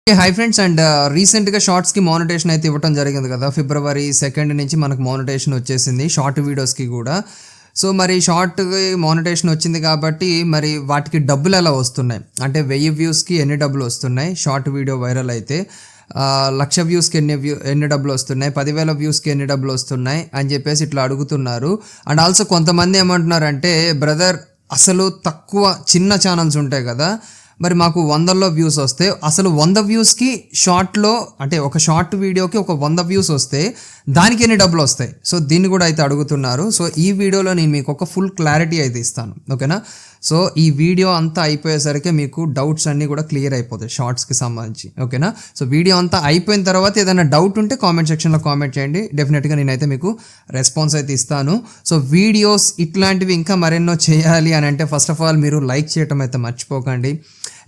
Hi friends and రీసెంట్గా షార్ట్స్కి మానిటేషన్ అయితే ఇవ్వడం జరిగింది కదా. February 2 నుంచి మనకు మానిటేషన్ వచ్చేసింది షార్ట్ వీడియోస్కి కూడా. సో మరి షార్ట్కి మానిటేషన్ వచ్చింది కాబట్టి మరి వాటికి డబ్బులు ఎలా వస్తున్నాయి అంటే 1000 వ్యూస్కి ఎన్ని డబ్బులు వస్తున్నాయి, షార్ట్ వీడియో వైరల్ అయితే 1,00,000 వ్యూస్కి ఎన్ని డబ్బులు వస్తున్నాయి, 10,000 వ్యూస్కి ఎన్ని డబ్బులు వస్తున్నాయి అని చెప్పేసి ఇట్లా అడుగుతున్నారు. అండ్ ఆల్సో కొంతమంది ఏమంటున్నారంటే బ్రదర్ అసలు తక్కువ చిన్న ఛానల్స్ ఉంటాయి కదా, మరి మాకు 100లో వ్యూస్ వస్తే అసలు 100 వ్యూస్కి షార్ట్లో అంటే ఒక షార్ట్ వీడియోకి ఒక 100 వ్యూస్ వస్తే దానికి ఎన్ని డబ్బులు వస్తాయి. సో దీన్ని కూడా అయితే అడుగుతున్నారు. సో ఈ వీడియోలో నేను మీకు ఒక ఫుల్ క్లారిటీ అయితే ఇస్తాను, ఓకేనా. సో ఈ వీడియో అంతా అయిపోయేసరికి మీకు డౌట్స్ అన్నీ కూడా క్లియర్ అయిపోతాయి షార్ట్స్కి సంబంధించి, ఓకేనా. సో వీడియో అంతా అయిపోయిన తర్వాత ఏదైనా డౌట్ ఉంటే కామెంట్ సెక్షన్లో కామెంట్ చేయండి, డెఫినెట్గా నేనైతే మీకు రెస్పాన్స్ అయితే ఇస్తాను. సో వీడియోస్ ఇట్లాంటివి ఇంకా మరెన్నో చేయాలి అని అంటే ఫస్ట్ ఆఫ్ ఆల్ మీరు లైక్ చేయటం అయితే మర్చిపోకండి,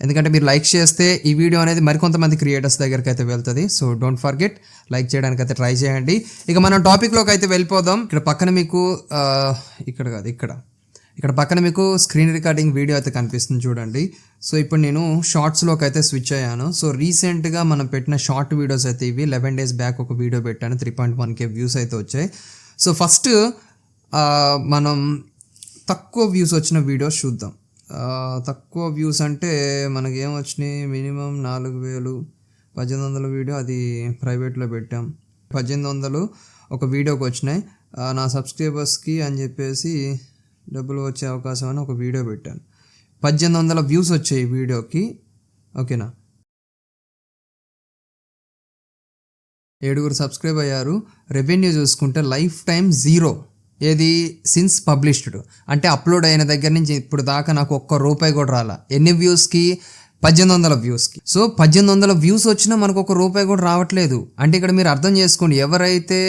ఎందుకంటే మీరు లైక్ చేస్తే ఈ వీడియో అనేది మరికొంతమంది క్రియేటర్స్ దగ్గరికి అయితే వెళ్తుంది. సో డోంట్ ఫర్గెట్ లైక్ చేయడానికి అయితే ట్రై చేయండి. ఇక మనం టాపిక్లోకి అయితే వెళ్ళిపోదాం. ఇక్కడ పక్కన మీకు ఇక్కడ కాదు ఇక్కడ పక్కన మీకు స్క్రీన్ రికార్డింగ్ వీడియో అయితే కనిపిస్తుంది చూడండి. సో ఇప్పుడు నేను షార్ట్స్లోకి అయితే స్విచ్ అయ్యాను. సో రీసెంట్గా మనం పెట్టిన షార్ట్ వీడియోస్ అయితే ఇవి 11 days బ్యాక్ ఒక వీడియో పెట్టాను, 3.1K వ్యూస్ అయితే వచ్చాయి. సో ఫస్ట్ మనం తక్కువ వ్యూస్ వచ్చిన వీడియోస్ చూద్దాం. తక్కువ వ్యూస్ అంటే మనకి ఏం వచ్చినాయి, మినిమం 4,000 1800 వీడియో, అది ప్రైవేట్లో పెట్టాం. 1800 ఒక వీడియోకి వచ్చినాయి. నా సబ్స్క్రైబర్స్కి అని చెప్పేసి డబ్బులు వచ్చే అవకాశం అని ఒక వీడియో పెట్టాను. 1800 వ్యూస్ వచ్చాయి ఈ వీడియోకి, ఓకేనా. 7 సబ్స్క్రైబ్ అయ్యారు. రెవెన్యూ చూసుకుంటే లైఫ్ టైం 0, ఏది సిన్స్ పబ్లిష్డ్ అంటే అప్లోడ్ అయిన దగ్గర నుంచి ఇప్పుడు దాకా నాకు ఒక్క రూపాయి కూడా రాలా. ఎన్ని వ్యూస్కి? 1800 వ్యూస్కి. సో 1800 వ్యూస్ వచ్చినా మనకు ఒక రూపాయి కూడా రావట్లేదు. అంటే ఇక్కడ మీరు అర్థం చేసుకోండి, ఎవరైతే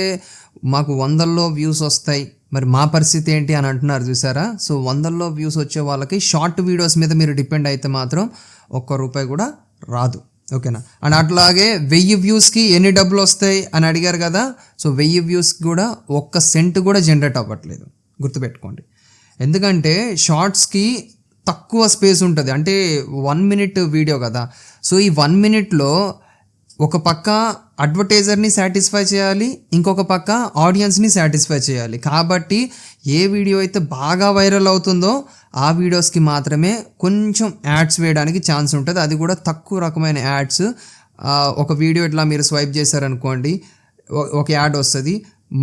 మాకు 100లో వ్యూస్ వస్తాయి మరి మా పరిస్థితి ఏంటి అని అంటున్నారు చూసారా. సో 100లో వ్యూస్ వచ్చే వాళ్ళకి షార్ట్ వీడియోస్ మీద మీరు డిపెండ్ అయితే మాత్రం ఒక్క రూపాయి కూడా రాదు, ఓకేనా. అండ్ అట్లాగే 1000 వ్యూస్కి ఎన్ని డబ్బులు వస్తాయి అని అడిగారు కదా. సో 1000 వ్యూస్కి కూడా ఒక్క సెంట్ కూడా జనరేట్ అవ్వట్లేదు, గుర్తుపెట్టుకోండి. ఎందుకంటే షార్ట్స్కి తక్కువ స్పేస్ ఉంటుంది, అంటే 1 minute వీడియో కదా. సో ఈ 1 minuteలో ఒక పక్క అడ్వర్టైజర్ని సాటిస్ఫై చేయాలి, ఇంకొక పక్క ఆడియన్స్ని సాటిస్ఫై చేయాలి. కాబట్టి ఏ వీడియో అయితే బాగా వైరల్ అవుతుందో ఆ వీడియోస్కి మాత్రమే కొంచెం యాడ్స్ వేయడానికి ఛాన్స్ ఉంటుంది, అది కూడా తక్కువ రకమైన యాడ్స్. ఒక వీడియో ఇట్లా మీరు స్వైప్ చేశారనుకోండి, ఒక యాడ్ వస్తుంది,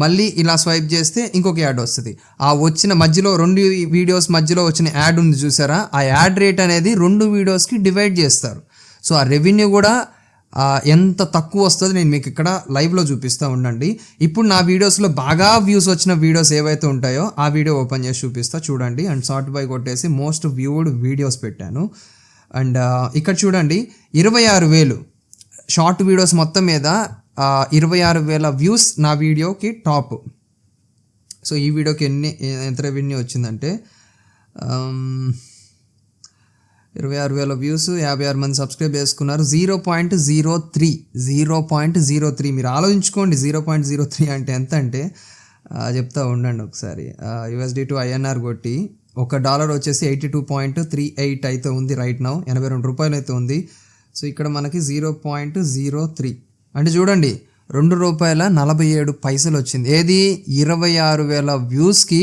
మళ్ళీ ఇలా స్వైప్ చేస్తే ఇంకొక యాడ్ వస్తుంది. ఆ వచ్చిన మధ్యలో 2 వీడియోస్ మధ్యలో వచ్చిన యాడ్ ఉంది చూసారా, ఆ యాడ్ రేట్ అనేది 2 వీడియోస్కి డివైడ్ చేస్తారు. సో ఆ రెవెన్యూ కూడా ఎంత తక్కువ వస్తుందో నేను మీకు ఇక్కడ లైవ్లో చూపిస్తూ ఉండండి. ఇప్పుడు నా వీడియోస్లో బాగా వ్యూస్ వచ్చిన వీడియోస్ ఏవైతే ఉంటాయో ఆ వీడియో ఓపెన్ చేసి చూపిస్తా చూడండి. అండ్ సార్ట్ బై కొట్టేసి మోస్ట్ వ్యూడ్ వీడియోస్ పెట్టాను. అండ్ ఇక్కడ చూడండి 26,000 షార్ట్ వీడియోస్ మొత్తం మీద 26,000 వ్యూస్ నా వీడియోకి టాప్. సో ఈ వీడియోకి ఎంత రెవెన్యూ వచ్చిందంటే 26,000 వ్యూస్, 56 మంది సబ్స్క్రైబ్ చేసుకున్నారు. 0.03 మీరు ఆలోచించుకోండి. 0.03 అంటే ఎంత అంటే చెప్తా ఉండండి ఒకసారి. USD టు INR కొట్టి $1 వచ్చేసి 82.38 అయితే ఉంది రైట్ నౌ, 82 రూపాయలు అయితే ఉంది. సో ఇక్కడ మనకి 0.03 అంటే చూడండి ₹2.47 వచ్చింది. ఏది 26,000 వ్యూస్కి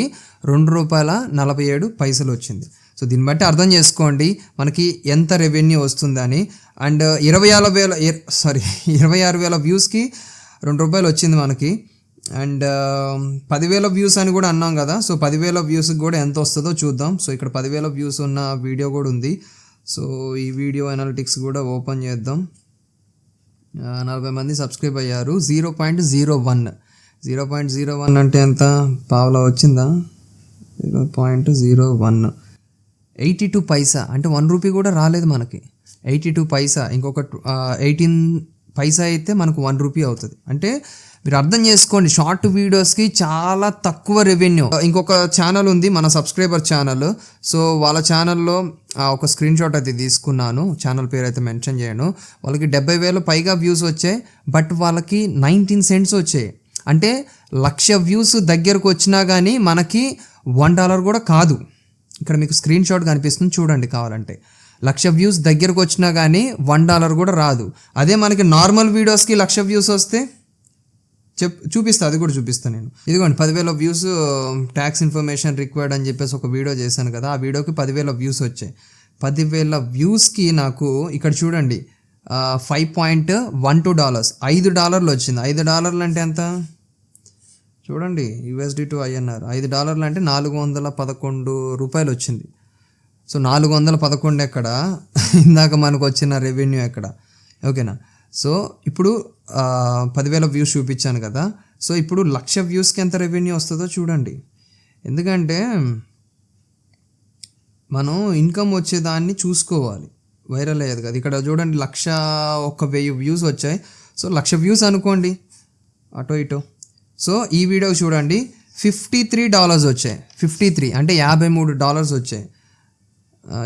₹2.47 వచ్చింది. సో దీన్ని బట్టి అర్థం చేసుకోండి మనకి ఎంత రెవెన్యూ వస్తుందని. అండ్ 26,000 వ్యూస్కి ₹2 వచ్చింది మనకి. అండ్ 10,000 వ్యూస్ అని కూడా అన్నాం కదా. సో 10,000 వ్యూస్కి కూడా ఎంత వస్తుందో చూద్దాం. సో ఇక్కడ 10,000 వ్యూస్ ఉన్న వీడియో కూడా ఉంది. సో ఈ వీడియో అనాలిటిక్స్ కూడా ఓపెన్ చేద్దాం. 40 మంది సబ్స్క్రైబ్ అయ్యారు. 0.01 అంటే ఎంత, పావులా వచ్చిందా? 0.01 82 పైసా అంటే 1 రూపీ కూడా రాలేదు మనకి. 82 పైసా ఇంకొక 18 పైసా అయితే మనకు 1 రూపీ అవుతుంది. అంటే మీరు అర్థం చేసుకోండి షార్ట్ వీడియోస్కి చాలా తక్కువ రెవెన్యూ. ఇంకొక ఛానల్ ఉంది మన సబ్స్క్రైబర్ ఛానల్. సో వాళ్ళ ఛానల్లో ఒక స్క్రీన్ షాట్ అయితే తీసుకున్నాను, ఛానల్ పేరు అయితే మెన్షన్ చేయను. వాళ్ళకి 70,000 పైగా వ్యూస్ వచ్చాయి, బట్ వాళ్ళకి 19 cents వచ్చాయి. అంటే 1,00,000 వ్యూస్ దగ్గరకు వచ్చినా కానీ మనకి $1 కూడా కాదు. ఇక్కడ మీకు స్క్రీన్ షాట్ కనిపిస్తుంది చూడండి కావాలంటే. 1,00,000 వ్యూస్ దగ్గరకు వచ్చినా కానీ $1 కూడా రాదు. అదే మనకి నార్మల్ వీడియోస్కి 1,00,000 వ్యూస్ వస్తే చూపిస్తా, అది కూడా చూపిస్తాను నేను. ఇదిగోండి 10,000 వ్యూస్, ట్యాక్స్ ఇన్ఫర్మేషన్ రిక్వైర్డ్ అని చెప్పేసి ఒక వీడియో చేశాను కదా, ఆ వీడియోకి 10,000 వ్యూస్ వచ్చాయి. 10,000 వ్యూస్కి నాకు ఇక్కడ చూడండి $5.12 $5 వచ్చింది. $5 అంటే ఎంత చూడండి, USD to INR $5 అంటే $411 వచ్చింది. సో 411 ఎక్కడ, ఇందాక మనకు వచ్చిన రెవెన్యూ ఎక్కడ, ఓకేనా. సో ఇప్పుడు 10,000 వ్యూస్ చూపించాను కదా, సో ఇప్పుడు 1,00,000 వ్యూస్కి ఎంత రెవెన్యూ వస్తుందో చూడండి. ఎందుకంటే మనం ఇన్కమ్ వచ్చేదాన్ని చూసుకోవాలి, వైరల్ అయ్యేది కదా. ఇక్కడ చూడండి 1,01,000 వ్యూస్ వచ్చాయి. సో 1,00,000 వ్యూస్ అనుకోండి అటో ఇటో. సో ఈ వీడియో చూడండి $53 వచ్చాయి. 53 అంటే $53 వచ్చాయి.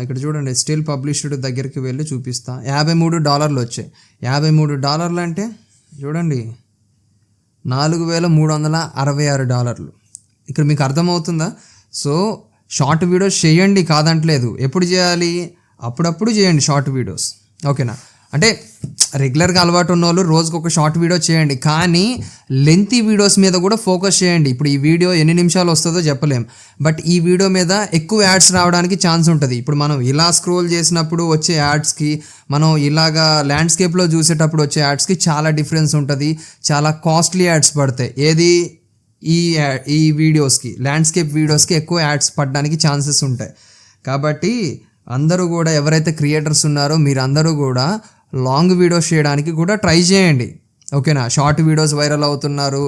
ఇక్కడ చూడండి స్టిల్ పబ్లిష్డ్ దగ్గరికి వెళ్ళి చూపిస్తా. $53 వచ్చాయి. $53 అంటే చూడండి $4,366. ఇక్కడ మీకు అర్థమవుతుందా? సో షార్ట్ వీడియోస్ చేయండి కాదంటలేదు, ఎప్పుడు చేయాలి, అప్పుడప్పుడు చేయండి షార్ట్ వీడియోస్, ఓకేనా. అంటే రెగ్యులర్గా అలవాటు ఉన్న వాళ్ళు రోజుకు ఒక షార్ట్ వీడియో చేయండి, కానీ లెంతీ వీడియోస్ మీద కూడా ఫోకస్ చేయండి. ఇప్పుడు ఈ వీడియో ఎన్ని నిమిషాలు వస్తుందో చెప్పలేం, బట్ ఈ వీడియో మీద ఎక్కువ యాడ్స్ రావడానికి ఛాన్స్ ఉంటుంది. ఇప్పుడు మనం ఇలా స్క్రోల్ చేసినప్పుడు వచ్చే యాడ్స్కి, మనం ఇలాగా ల్యాండ్స్కేప్లో చూసేటప్పుడు వచ్చే యాడ్స్కి చాలా డిఫరెన్స్ ఉంటుంది. చాలా కాస్ట్లీ యాడ్స్ పడతాయి. ఏది ఈ వీడియోస్కి, ల్యాండ్స్కేప్ వీడియోస్కి ఎక్కువ యాడ్స్ పడడానికి ఛాన్సెస్ ఉంటాయి. కాబట్టి అందరూ కూడా ఎవరైతే క్రియేటర్స్ ఉన్నారో మీరందరూ కూడా లాంగ్ వీడియోస్ చేయడానికి కూడా ట్రై చేయండి, ఓకేనా. షార్ట్ వీడియోస్ వైరల్ అవుతున్నారు,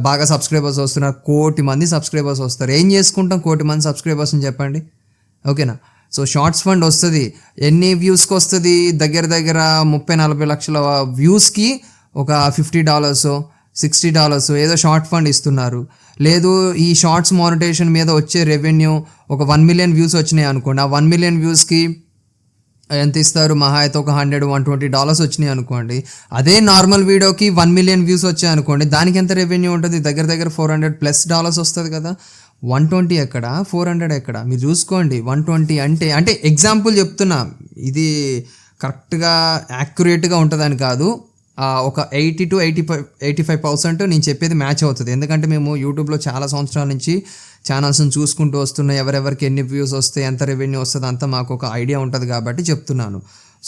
బాగా సబ్స్క్రైబర్స్ వస్తున్నారు, 1,00,000 మంది సబ్స్క్రైబర్స్ వస్తారు. ఏం చేసుకుంటాం 1,00,000 మంది సబ్స్క్రైబర్స్ అని చెప్పండి, ఓకేనా. సో షార్ట్స్ ఫండ్ వస్తుంది. ఎన్ని వ్యూస్కి వస్తుంది? దగ్గర 30-40 లక్షల వ్యూస్కి ఒక $50 $60 ఏదో షార్ట్ ఫండ్ ఇస్తున్నారు. లేదు ఈ షార్ట్స్ మానిటైజేషన్ మీద వచ్చే రెవెన్యూ ఒక 1 మిలియన్ వ్యూస్ వచ్చినాయి అనుకోండి, ఆ 1 మిలియన్ వ్యూస్కి ఎంత ఇస్తారు? మహా అయితే ఒక $100-120 వచ్చినాయి అనుకోండి. అదే నార్మల్ వీడియోకి 1 మిలియన్ వ్యూస్ వచ్చాయి అనుకోండి, దానికి ఎంత రెవెన్యూ ఉంటుంది? దగ్గర $400+ వస్తుంది కదా. 120 ఎక్కడ, 400 ఎక్కడ, మీరు చూసుకోండి. 120 అంటే ఎగ్జాంపుల్ చెప్తున్నా, ఇది కరెక్ట్గా యాక్యురేట్గా ఉంటుందని కాదు. ఒక 80-85% నేను చెప్పేది మ్యాచ్ అవుతుంది. ఎందుకంటే మేము యూట్యూబ్లో చాలా సంవత్సరాల నుంచి ఛానల్స్ని చూసుకుంటూ వస్తున్నాం. ఎవరెవరికి ఎన్ని వ్యూస్ వస్తాయి, ఎంత రెవెన్యూ వస్తుంది అంతా మాకు ఒక ఐడియా ఉంటుంది కాబట్టి చెప్తున్నాను.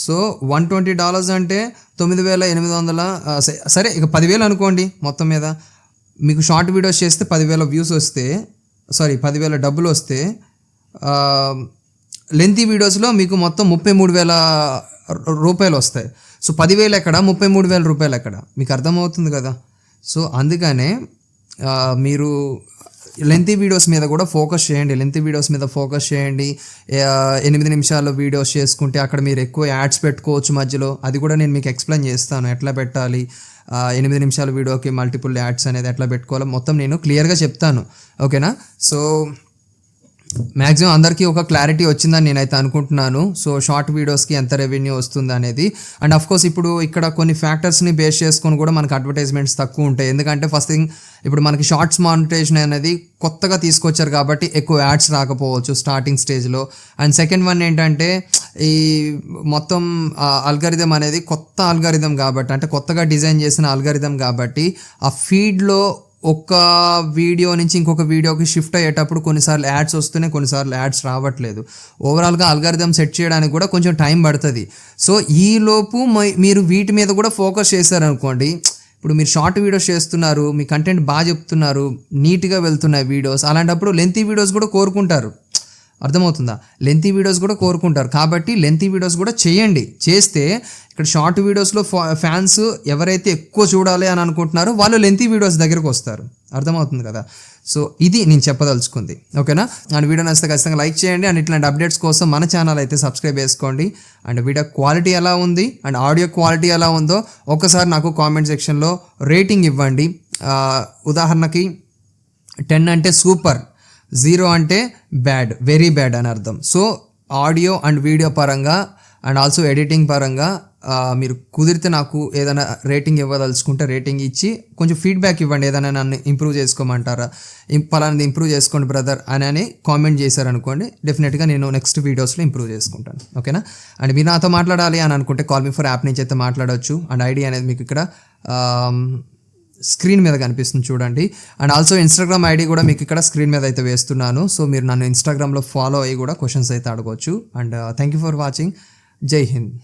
సో $120 అంటే 9,800, సరే ఇక 10,000 అనుకోండి. మొత్తం మీద మీకు షార్ట్ వీడియోస్ చేస్తే 10,000 వ్యూస్ వస్తే, 10,000 డబ్బులు వస్తే, లెంతీ వీడియోస్లో మీకు మొత్తం $33,000 వస్తాయి. సో 10,000 ఎక్కడ, $33,000 ఎక్కడ, మీకు అర్థమవుతుంది కదా. సో అందుకనే మీరు లెంతీ వీడియోస్ మీద కూడా ఫోకస్ చేయండి. 8 నిమిషాల వీడియోస్ చేసుకుంటే అక్కడ మీరు ఎక్కువ యాడ్స్ పెట్టుకోవచ్చు మధ్యలో. అది కూడా నేను మీకు ఎక్స్ప్లెయిన్ చేస్తాను ఎట్లా పెట్టాలి. 8 నిమిషాల వీడియోకి మల్టిపుల్ యాడ్స్ అనేది ఎట్లా పెట్టుకోవాలో మొత్తం నేను క్లియర్గా చెప్తాను, ఓకేనా. సో మ్యాక్సిమం అందరికీ ఒక క్లారిటీ వచ్చిందని నేనైతే అనుకుంటున్నాను. సో షార్ట్ వీడియోస్కి ఎంత రెవెన్యూ వస్తుంది అనేది. అండ్ అఫ్కోర్స్ ఇప్పుడు ఇక్కడ కొన్ని ఫ్యాక్టర్స్ని బేస్ చేసుకొని కూడా మనకు అడ్వర్టైజ్మెంట్స్ తక్కువ ఉంటాయి. ఎందుకంటే ఫస్ట్ థింగ్ ఇప్పుడు మనకి షార్ట్స్ మానిటైజేషన్ అనేది కొత్తగా తీసుకొచ్చారు కాబట్టి ఎక్కువ యాడ్స్ రాకపోవచ్చు స్టార్టింగ్ స్టేజ్లో. అండ్ సెకండ్ వన్ ఏంటంటే ఈ మొత్తం అల్గారిథం అనేది కొత్త అల్గారిథం కాబట్టి, అంటే కొత్తగా డిజైన్ చేసిన అల్గారిథం కాబట్టి ఆ ఫీడ్లో ఒక వీడియో నుంచి ఇంకొక వీడియోకి షిఫ్ట్ అయ్యేటప్పుడు కొన్నిసార్లు యాడ్స్ వస్తున్నాయి, కొన్నిసార్లు యాడ్స్ రావట్లేదు. ఓవరాల్గా అల్గారిథం సెట్ చేయడానికి కూడా కొంచెం టైం పడుతుంది. సో ఈలోపు మీరు వీటి మీద కూడా ఫోకస్ చేశారనుకోండి. ఇప్పుడు మీరు షార్ట్ వీడియోస్ చేస్తున్నారు, మీ కంటెంట్ బాగా చెప్తున్నారు, నీట్గా వెళ్తున్నాయి వీడియోస్, అలాంటప్పుడు లెంతీ వీడియోస్ కూడా కోరుకుంటారు. అర్థమవుతుందా? లెంతీ వీడియోస్ కూడా కోరుకుంటారు కాబట్టి లెంతీ వీడియోస్ కూడా చేయండి. చేస్తే ఇక్కడ షార్ట్ వీడియోస్లో ఫ్యాన్స్ ఎవరైతే ఎక్కువ చూడాలి అని అనుకుంటున్నారో వాళ్ళు లెంతీ వీడియోస్ దగ్గరకు వస్తారు. అర్థమవుతుంది కదా. సో ఇది నేను చెప్పదలుచుకుంది, ఓకేనా. అండ్ వీడియో నచ్చితే ఖచ్చితంగా లైక్ చేయండి. అండ్ ఇట్లాంటి అప్డేట్స్ కోసం మన ఛానల్ అయితే సబ్స్క్రైబ్ చేసుకోండి. అండ్ వీడియో క్వాలిటీ ఎలా ఉంది అండ్ ఆడియో క్వాలిటీ ఎలా ఉందో ఒకసారి నాకు కామెంట్ సెక్షన్లో రేటింగ్ ఇవ్వండి. ఉదాహరణకి 10 అంటే సూపర్, 0 అంటే బ్యాడ్, వెరీ బ్యాడ్ అని అర్థం. సో ఆడియో అండ్ వీడియో పరంగా అండ్ ఆల్సో ఎడిటింగ్ పరంగా మీరు కుదిరితే నాకు ఏదైనా రేటింగ్ ఇవ్వదలుచుకుంటే రేటింగ్ ఇచ్చి కొంచెం ఫీడ్బ్యాక్ ఇవ్వండి. ఏదైనా నన్ను ఇంప్రూవ్ చేసుకోమంటారా, పలానాది ఇంప్రూవ్ చేసుకోండి బ్రదర్ అని కామెంట్ చేశారనుకోండి, డెఫినెట్గా నేను నెక్స్ట్ వీడియోస్లో ఇంప్రూవ్ చేసుకుంటాను. ఓకేనా? అండ్ మీరు నాతో మాట్లాడాలి అని అనుకుంటే కాల్ మీ ఫర్ యాప్ నుంచి అయితే మాట్లాడవచ్చు. అండ్ ఐడి అనేది మీకు ఇక్కడ స్క్రీన్ మీద కనిపిస్తుంది చూడండి. అండ్ ఆల్సో ఇన్స్టాగ్రామ్ ఐడి కూడా మీకు ఇక్కడ స్క్రీన్ మీద అయితే వేస్తున్నాను. సో మీరు నన్ను ఇన్స్టాగ్రామ్లో ఫాలో అయ్యి కూడా క్వశ్చన్స్ అయితే అడగవచ్చు. And thank you for watching. జై హింద్.